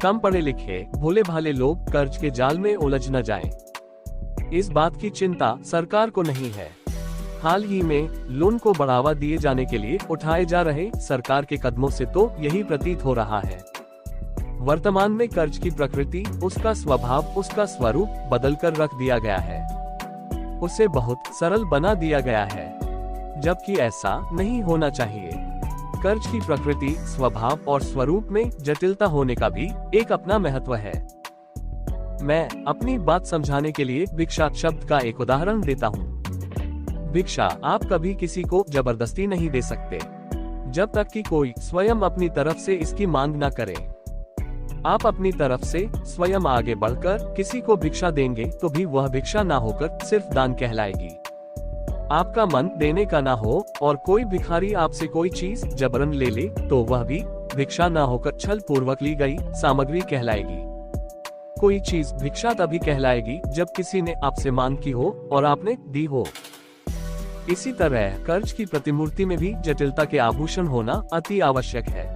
कम पढ़े लिखे भोले भाले लोग कर्ज के जाल में उलझ न जाएं। इस बात की चिंता सरकार को नहीं है। हाल ही में लोन को बढ़ावा दिए जाने के लिए उठाए जा रहे सरकार के कदमों से तो यही प्रतीत हो रहा है। वर्तमान में कर्ज की प्रकृति, उसका स्वभाव, उसका स्वरूप बदलकर रख दिया गया है। उसे बहुत सरल बना दिया गया है, जबकि ऐसा नहीं होना चाहिए। कर्ज की प्रकृति, स्वभाव और स्वरूप में जटिलता होने का भी एक अपना महत्व है। मैं अपनी बात समझाने के लिए भिक्षा शब्द का एक उदाहरण देता हूँ। भिक्षा आप कभी किसी को जबरदस्ती नहीं दे सकते, जब तक कि कोई स्वयं अपनी तरफ से इसकी मांग न करे। आप अपनी तरफ से स्वयं आगे बढ़कर किसी को भिक्षा देंगे तो भी वह भिक्षा ना होकर सिर्फ दान कहलाएगी। आपका मन देने का ना हो और कोई भिखारी आपसे कोई चीज जबरन ले ले तो वह भी भिक्षा ना होकर छल पूर्वक ली गई सामग्री कहलाएगी। कोई चीज भिक्षा तभी कहलाएगी जब किसी ने आपसे मांग की हो और आपने दी हो। इसी तरह कर्ज की प्रतिमूर्ति में भी जटिलता के आभूषण होना अति आवश्यक है।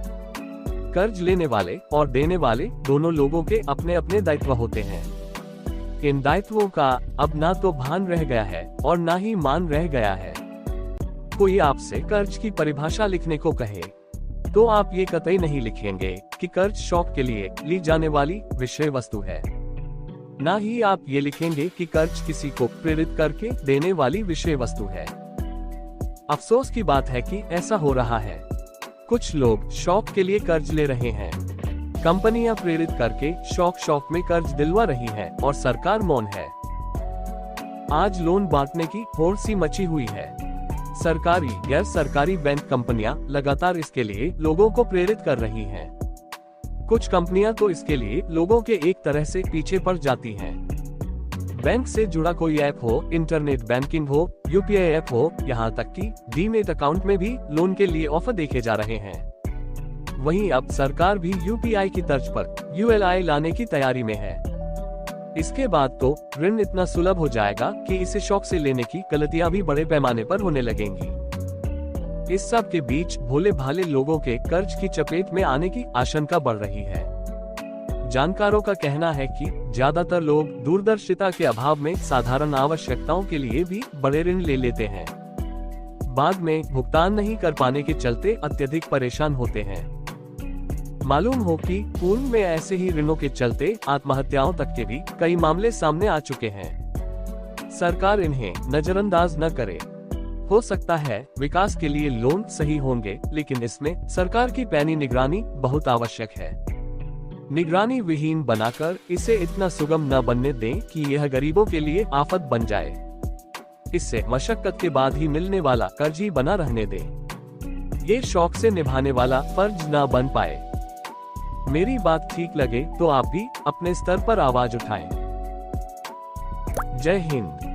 कर्ज लेने वाले और देने वाले दोनों लोगों के अपने अपने दायित्व होते हैं। इन दायित्वों का अब ना तो भान रह गया है और ना ही मान रह गया है। कोई आपसे कर्ज की परिभाषा लिखने को कहे तो आप ये कतई नहीं लिखेंगे कि कर्ज शौक के लिए ली जाने वाली विषय वस्तु है। ना ही आप ये लिखेंगे कि कर्ज किसी को प्रेरित करके देने वाली विषय वस्तु है। अफसोस की बात है कि ऐसा हो रहा है। कुछ लोग शौक के लिए कर्ज ले रहे हैं, कंपनियां प्रेरित करके शौक में कर्ज दिलवा रही हैं और सरकार मौन है। आज लोन बांटने की होड़ सी मची हुई है। सरकारी गैर सरकारी बैंक कंपनियां लगातार इसके लिए लोगों को प्रेरित कर रही हैं। कुछ कंपनियां तो इसके लिए लोगों के एक तरह से पीछे पड़ जाती हैं। बैंक से जुड़ा कोई ऐप हो, इंटरनेट बैंकिंग हो, यूपीआई ऐप हो, यहाँ तक कि डीमैट अकाउंट में भी लोन के लिए ऑफर देखे जा रहे हैं। वहीं अब सरकार भी यूपीआई की तर्ज पर यूएलआई लाने की तैयारी में है। इसके बाद तो ऋण इतना सुलभ हो जाएगा कि इसे शौक से लेने की गलतियां भी बड़े पैमाने पर होने लगेंगी। इस सब के बीच भोले भाले लोगों के कर्ज की चपेट में आने की आशंका बढ़ रही है। जानकारों का कहना है कि ज्यादातर लोग दूरदर्शिता के अभाव में साधारण आवश्यकताओं के लिए भी बड़े ऋण ले लेते हैं। बाद में भुगतान नहीं कर पाने के चलते अत्यधिक परेशान होते हैं। मालूम हो कि पूर्व में ऐसे ही ऋणों के चलते आत्महत्याओं तक के भी कई मामले सामने आ चुके हैं। सरकार इन्हें नजरअंदाज न करे। हो सकता है विकास के लिए लोन सही होंगे, लेकिन इसमें सरकार की पैनी निगरानी बहुत आवश्यक है। निगरानी विहीन बनाकर इसे इतना सुगम न बनने दें कि यह गरीबों के लिए आफत बन जाए। इससे मशक्कत के बाद ही मिलने वाला कर्ज ही बना रहने दें। ये शौक से निभाने वाला फर्ज न बन पाए। मेरी बात ठीक लगे तो आप भी अपने स्तर पर आवाज उठाएं। जय हिंद।